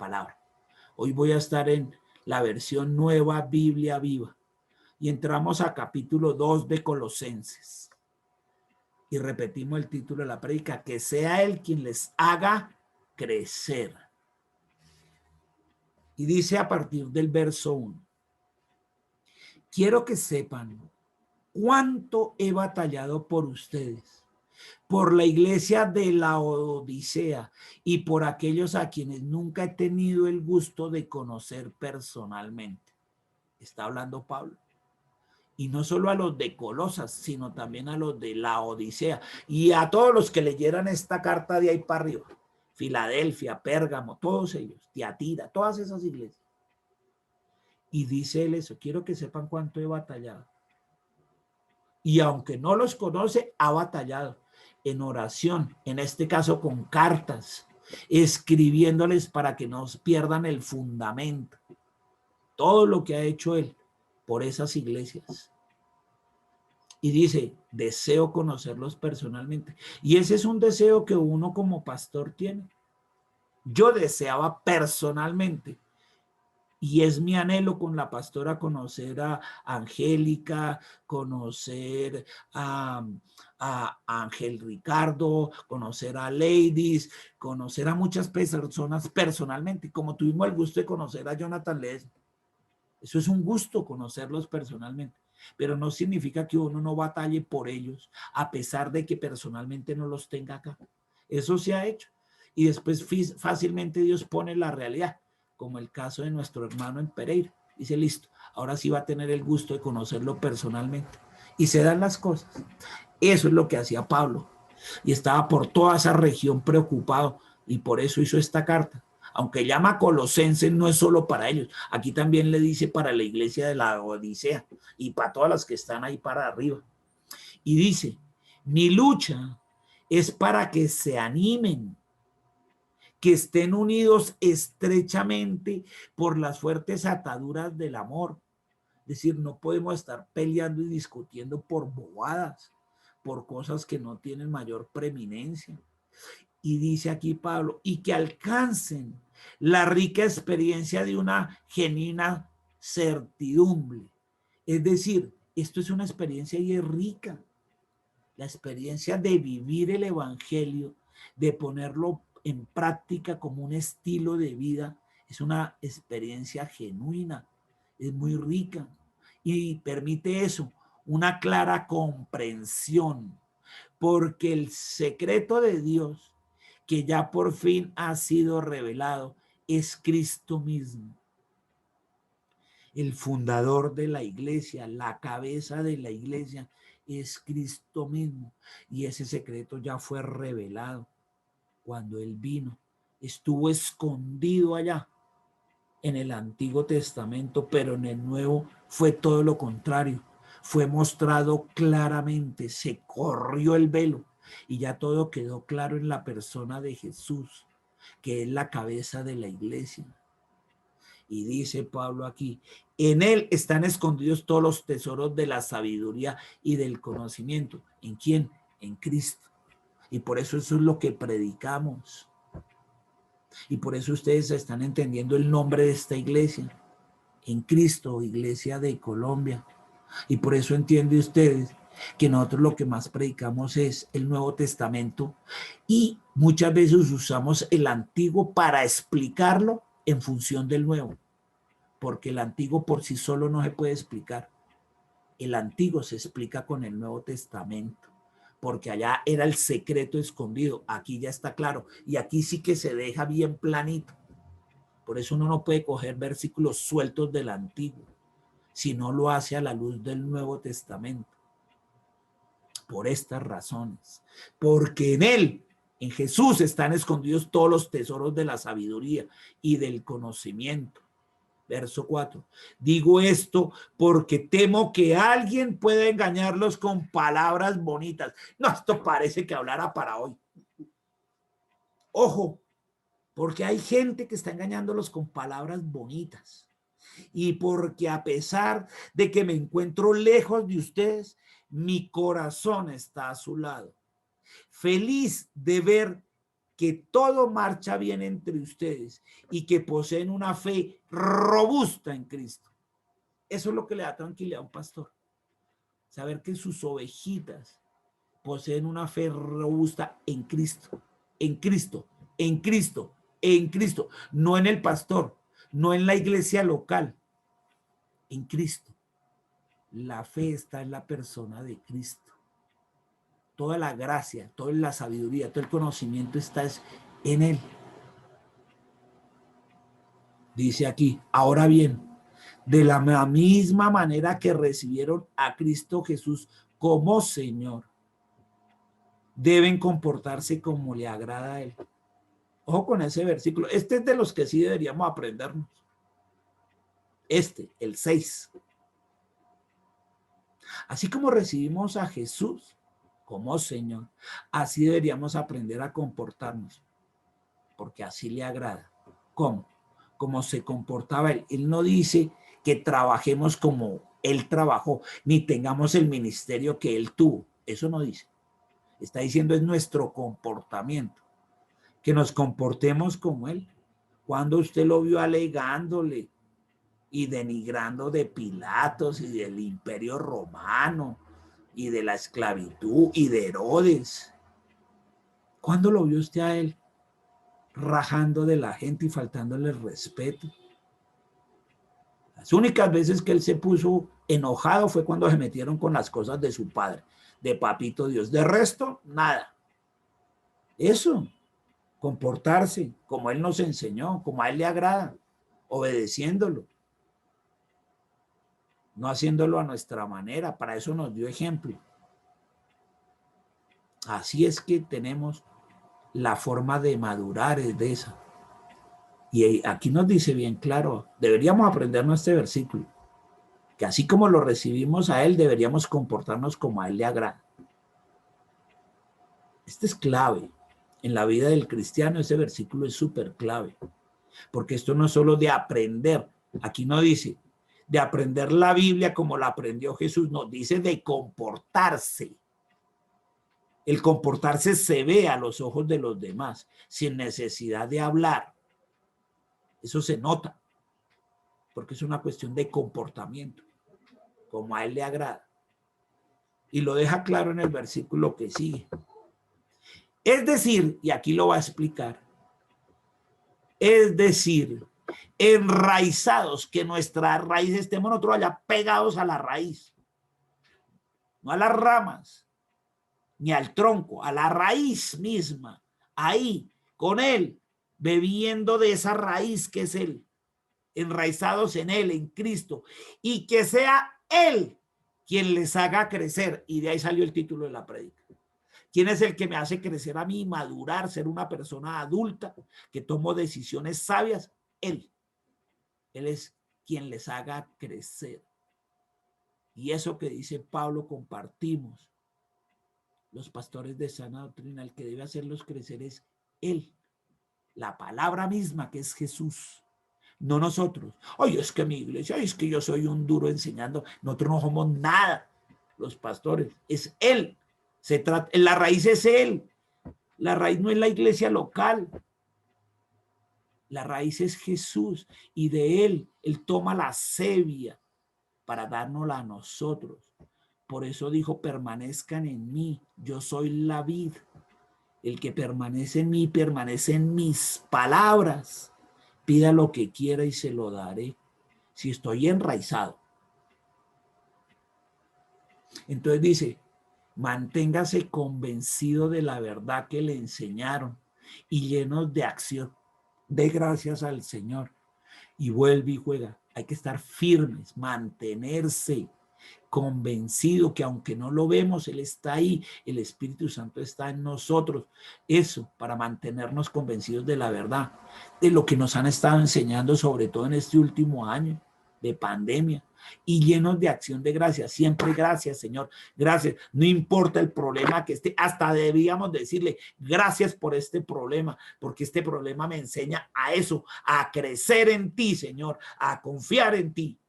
palabra. Hoy voy a estar en la versión Nueva Biblia Viva y entramos a capítulo 2 de Colosenses. Y repetimos el título de la prédica: que sea Él quien les haga crecer. Y dice a partir del verso 1: quiero que sepan cuánto he batallado por ustedes, por la iglesia de la Odisea y por aquellos a quienes nunca he tenido el gusto de conocer personalmente. Está hablando Pablo. Y no solo a los de Colosas, sino también a los de la Odisea y a todos los que leyeran esta carta de ahí para arriba. Filadelfia, Pérgamo, todos ellos, Tiatira, todas esas iglesias. Y dice él eso: quiero que sepan cuánto he batallado. Y aunque no los conoce, ha batallado en oración, en este caso con cartas, escribiéndoles para que no pierdan el fundamento. Todo lo que ha hecho él por esas iglesias. Y dice: deseo conocerlos personalmente. Y ese es un deseo que uno como pastor tiene. Yo deseaba personalmente, y es mi anhelo con la pastora, conocer a Angélica, conocer a Ángel Ricardo, conocer a Ladies, conocer a muchas personas personalmente, como tuvimos el gusto de conocer a Jonathan Ledesma. Eso es un gusto, conocerlos personalmente, pero no significa que uno no batalle por ellos, a pesar de que personalmente no los tenga acá. Eso se ha hecho. Y después fácilmente Dios pone la realidad, como el caso de nuestro hermano en Pereira. Dice: listo, ahora sí va a tener el gusto de conocerlo personalmente. Y se dan las cosas. Eso es lo que hacía Pablo. Y estaba por toda esa región preocupado, y por eso hizo esta carta. Aunque llama Colosenses, no es solo para ellos. Aquí también le dice para la iglesia de la Odisea y para todas las que están ahí para arriba. Y dice: mi lucha es para que se animen, que estén unidos estrechamente por las fuertes ataduras del amor. Es decir, no podemos estar peleando y discutiendo por bobadas, por cosas que no tienen mayor preeminencia. Y dice aquí Pablo: y que alcancen la rica experiencia de una genuina certidumbre. Es decir, esto es una experiencia y es rica. La experiencia de vivir el evangelio, de ponerlo en práctica como un estilo de vida, es una experiencia genuina, es muy rica y permite eso, una clara comprensión, porque el secreto de Dios, que ya por fin ha sido revelado, es Cristo mismo. El fundador de la iglesia, la cabeza de la iglesia, es Cristo mismo. Y ese secreto ya fue revelado cuando Él vino. Estuvo escondido allá en el Antiguo Testamento, pero en el Nuevo fue todo lo contrario. Fue mostrado claramente, se corrió el velo y ya todo quedó claro en la persona de Jesús, que es la cabeza de la iglesia. Y dice Pablo aquí: en él están escondidos todos los tesoros de la sabiduría y del conocimiento. ¿En quién? En Cristo. Y por eso es lo que predicamos. Y por eso ustedes están entendiendo el nombre de esta iglesia: en Cristo, Iglesia de Colombia. Y por eso entienden ustedes que nosotros lo que más predicamos es el Nuevo Testamento, y muchas veces usamos el Antiguo para explicarlo en función del Nuevo, porque el Antiguo por sí solo no se puede explicar. El Antiguo se explica con el Nuevo Testamento, porque allá era el secreto escondido. Aquí ya está claro, y aquí sí que se deja bien planito. Por eso uno no puede coger versículos sueltos del Antiguo, si no lo hace a la luz del Nuevo Testamento. Por estas razones, porque en él, en Jesús, están escondidos todos los tesoros de la sabiduría y del conocimiento. Verso 4. Digo esto porque temo que alguien pueda engañarlos con palabras bonitas. No, esto parece que hablara para hoy. Ojo, porque hay gente que está engañándolos con palabras bonitas. Y porque a pesar de que me encuentro lejos de ustedes, mi corazón está a su lado, feliz de ver que todo marcha bien entre ustedes y que poseen una fe robusta en Cristo. Eso es lo que le da tranquilidad a un pastor. Saber que sus ovejitas poseen una fe robusta en Cristo, en Cristo, en Cristo, en Cristo, no en el pastor, no en la iglesia local, en Cristo. La fe está en la persona de Cristo. Toda la gracia, toda la sabiduría, todo el conocimiento está en Él. Dice aquí, ahora bien, de la misma manera que recibieron a Cristo Jesús como Señor, deben comportarse como le agrada a Él. Ojo con ese versículo. Este es de los que sí deberíamos aprendernos. El 6. Así como recibimos a Jesús como Señor, así deberíamos aprender a comportarnos, porque así le agrada. ¿Cómo? Como se comportaba Él. Él no dice que trabajemos como Él trabajó, ni tengamos el ministerio que Él tuvo. Eso no dice. Está diciendo es nuestro comportamiento, que nos comportemos como Él. Cuando usted lo vio alegándole y denigrando de Pilatos y del Imperio Romano y de la esclavitud y de Herodes, ¿cuándo lo vio usted a Él rajando de la gente y faltándole el respeto? Las únicas veces que Él se puso enojado fue cuando se metieron con las cosas de su padre, de papito Dios. De resto, nada. Eso, comportarse como Él nos enseñó, como a Él le agrada, obedeciéndolo, no haciéndolo a nuestra manera. Para eso nos dio ejemplo. Así es que tenemos la forma de madurar, es de esa. Y aquí nos dice bien claro, deberíamos aprendernos este versículo, que así como lo recibimos a Él, deberíamos comportarnos como a Él le agrada. Este es clave. En la vida del cristiano ese versículo es súper clave, porque esto no es solo de aprender. Aquí no dice de aprender la Biblia como la aprendió Jesús, no, dice de comportarse. El comportarse se ve a los ojos de los demás, sin necesidad de hablar. Eso se nota, porque es una cuestión de comportamiento, como a Él le agrada. Y lo deja claro en el versículo que sigue. Es decir, y aquí lo va a explicar, es decir, enraizados, que nuestra raíz estemos nosotros allá pegados a la raíz, no a las ramas, ni al tronco, a la raíz misma, ahí, con Él, bebiendo de esa raíz que es Él, enraizados en Él, en Cristo, y que sea Él quien les haga crecer. Y de ahí salió el título de la prédica. ¿Quién es el que me hace crecer a mí, madurar, ser una persona adulta, que tomo decisiones sabias? Él. Él es quien les haga crecer. Y eso que dice Pablo compartimos. Los pastores de sana doctrina, el que debe hacerlos crecer es Él. La palabra misma que es Jesús. No nosotros. Ay, es que mi iglesia, es que yo soy un duro enseñando. Nosotros no somos nada. Los pastores, es Él. Se trata, la raíz es Él. La raíz no es la iglesia local. La raíz es Jesús y de Él toma la savia para dárnosla a nosotros. Por eso dijo, permanezcan en mí. Yo soy la vid. El que permanece en mí, permanece en mis palabras. Pida lo que quiera y se lo daré. Si estoy enraizado. Entonces dice, manténgase convencido de la verdad que le enseñaron y llenos de acción. De gracias al Señor. Y vuelve y juega. Hay que estar firmes, mantenerse convencido que aunque no lo vemos, Él está ahí, el Espíritu Santo está en nosotros. Eso para mantenernos convencidos de la verdad, de lo que nos han estado enseñando, sobre todo en este último año de pandemia, y llenos de acción de gracias. Siempre gracias, Señor, gracias. No importa el problema que esté, hasta debíamos decirle gracias por este problema, porque este problema me enseña a eso, a crecer en ti, Señor, a confiar en ti.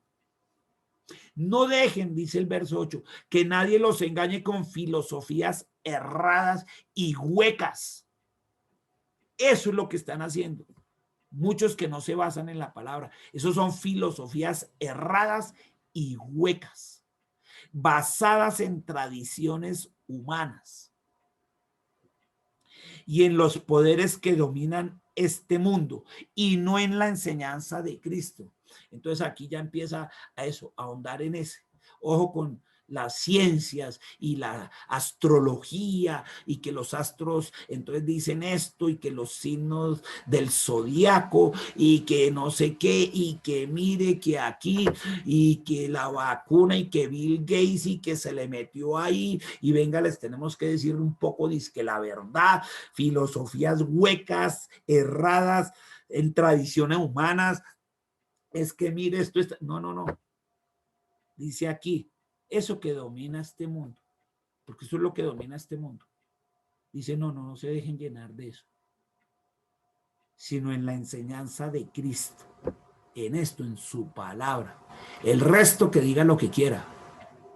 No dejen, dice el verso 8, que nadie los engañe con filosofías erradas y huecas. Eso es lo que están haciendo muchos que no se basan en la palabra. Esos son filosofías erradas y huecas, basadas en tradiciones humanas y en los poderes que dominan este mundo y no en la enseñanza de Cristo. Entonces aquí ya empieza a eso, a ahondar en ese. Ojo con las ciencias y la astrología y que los astros entonces dicen esto y que los signos del zodiaco y que no sé qué y que mire que aquí y que la vacuna y que Bill Gates y que se le metió ahí y venga, les tenemos que decir un poco dizque la verdad, filosofías huecas, erradas en tradiciones humanas. Es que mire esto está... no, dice aquí eso que domina este mundo, porque eso es lo que domina este mundo. Dice, no se dejen llenar de eso, sino en la enseñanza de Cristo, en esto, en su palabra. El resto que diga lo que quiera,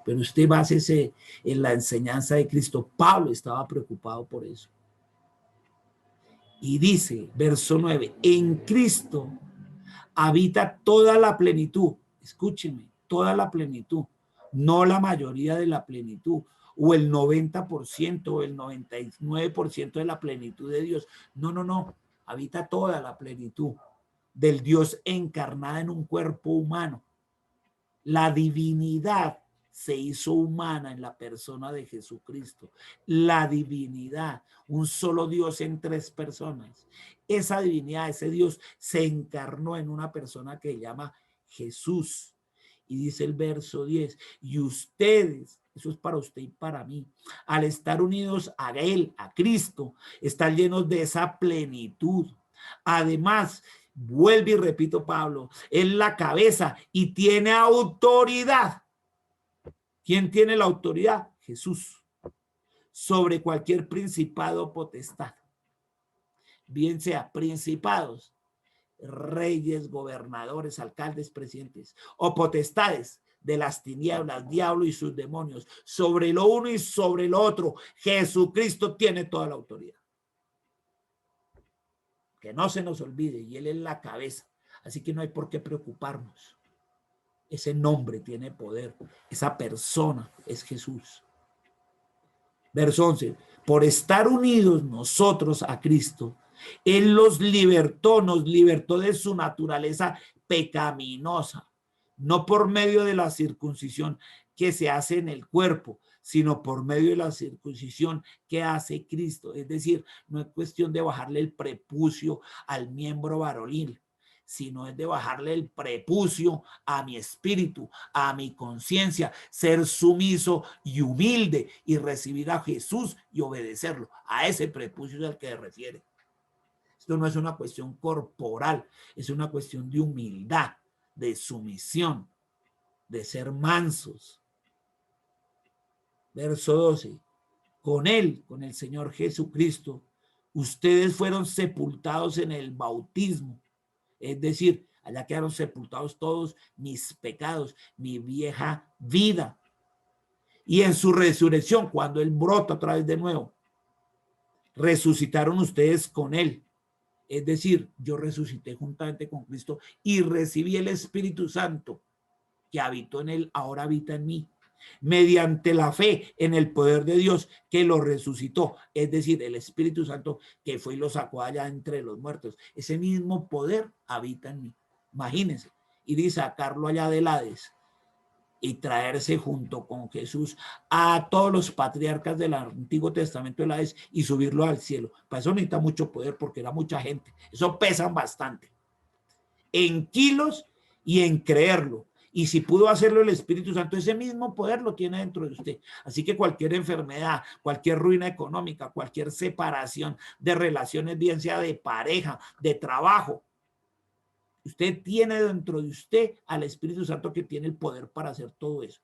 pero usted básese en la enseñanza de Cristo. Pablo estaba preocupado por eso. Y dice, verso 9, en Cristo habita toda la plenitud. Escúcheme, toda la plenitud, no la mayoría de la plenitud, o el 90% o el 99% de la plenitud de Dios. No, habita toda la plenitud del Dios encarnada en un cuerpo humano. La divinidad se hizo humana en la persona de Jesucristo. La divinidad, un solo Dios en tres personas. Esa divinidad, ese Dios se encarnó en una persona que se llama Jesús. Y dice el verso 10, y ustedes, eso es para usted y para mí, al estar unidos a Él, a Cristo, están llenos de esa plenitud. Además, vuelve y repito Pablo, es la cabeza y tiene autoridad. ¿Quién tiene la autoridad? Jesús. Sobre cualquier principado o potestad. Bien sea principados, reyes, gobernadores, alcaldes, presidentes o potestades de las tinieblas, diablo y sus demonios, sobre lo uno y sobre lo otro. Jesucristo tiene toda la autoridad. Que no se nos olvide, y Él es la cabeza. Así que no hay por qué preocuparnos. Ese nombre tiene poder. Esa persona es Jesús. Verso 11. Por estar unidos nosotros a Cristo, Él nos libertó de su naturaleza pecaminosa, no por medio de la circuncisión que se hace en el cuerpo, sino por medio de la circuncisión que hace Cristo. Es decir, no es cuestión de bajarle el prepucio al miembro varonil, sino es de bajarle el prepucio a mi espíritu, a mi conciencia, ser sumiso y humilde y recibir a Jesús y obedecerlo. A ese prepucio es al que se refiere. Esto no es una cuestión corporal, es una cuestión de humildad, de sumisión, de ser mansos. Verso 12. Con Él, con el Señor Jesucristo, ustedes fueron sepultados en el bautismo. Es decir, allá quedaron sepultados todos mis pecados, mi vieja vida. Y en su resurrección, cuando Él brota otra vez de nuevo, resucitaron ustedes con Él. Es decir, yo resucité juntamente con Cristo y recibí el Espíritu Santo que habitó en Él, ahora habita en mí. Mediante la fe en el poder de Dios que lo resucitó, es decir, el Espíritu Santo que fue y lo sacó allá entre los muertos. Ese mismo poder habita en mí. Imagínense, ir y sacarlo allá del Hades y traerse junto con Jesús a todos los patriarcas del Antiguo Testamento del Hades y subirlo al cielo. Para eso necesita mucho poder porque era mucha gente. Eso pesan bastante. En kilos y en creerlo. Y si pudo hacerlo el Espíritu Santo, ese mismo poder lo tiene dentro de usted. Así que cualquier enfermedad, cualquier ruina económica, cualquier separación de relaciones, bien sea de pareja, de trabajo, usted tiene dentro de usted al Espíritu Santo que tiene el poder para hacer todo eso.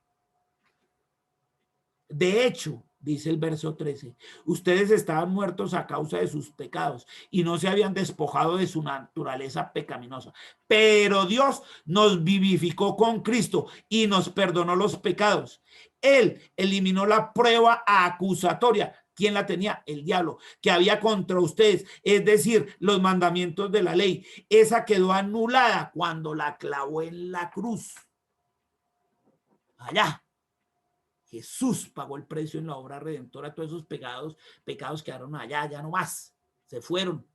De hecho, dice el verso 13, ustedes estaban muertos a causa de sus pecados y no se habían despojado de su naturaleza pecaminosa. Pero Dios nos vivificó con Cristo y nos perdonó los pecados. Él eliminó la prueba acusatoria. ¿Quién la tenía? El diablo, que había contra ustedes, es decir, los mandamientos de la ley. Esa quedó anulada cuando la clavó en la cruz. Allá. Jesús pagó el precio en la obra redentora. Todos esos pecados quedaron allá, ya no más. Se fueron.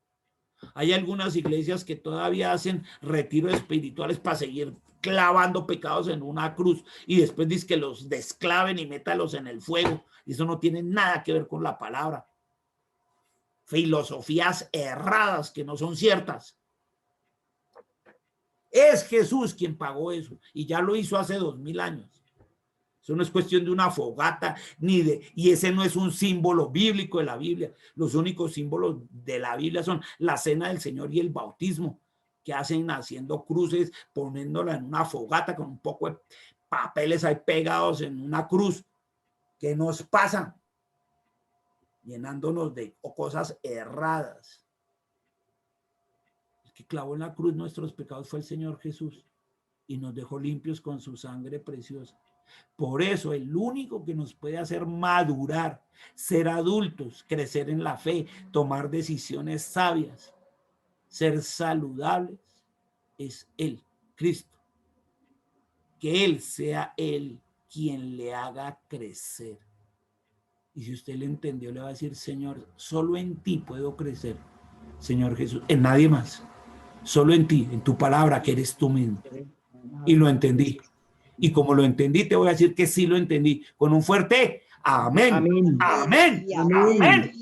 Hay algunas iglesias que todavía hacen retiros espirituales para seguir clavando pecados en una cruz y después dicen que los desclaven y métalos en el fuego. Eso no tiene nada que ver con la palabra. Filosofías erradas que no son ciertas. Es Jesús quien pagó eso y ya lo hizo hace 2000 años. Eso no es cuestión de una fogata, y ese no es un símbolo bíblico de la Biblia. Los únicos símbolos de la Biblia son la cena del Señor y el bautismo, que hacen haciendo cruces, poniéndola en una fogata con un poco de papeles ahí pegados en una cruz. ¿Qué nos pasa? Llenándonos de cosas erradas. El que clavó en la cruz nuestros pecados fue el Señor Jesús y nos dejó limpios con su sangre preciosa. Por eso el único que nos puede hacer madurar, ser adultos, crecer en la fe, tomar decisiones sabias, ser saludables, es Él, Cristo. Que Él sea Él quien le haga crecer. Y si usted le entendió, le va a decir, Señor, solo en ti puedo crecer, Señor Jesús, en nadie más. Solo en ti, en tu palabra, que eres tú mismo. Y lo entendí. Y como lo entendí, te voy a decir que sí lo entendí. Con un fuerte amén. Amén. Amén. Amén. Amén.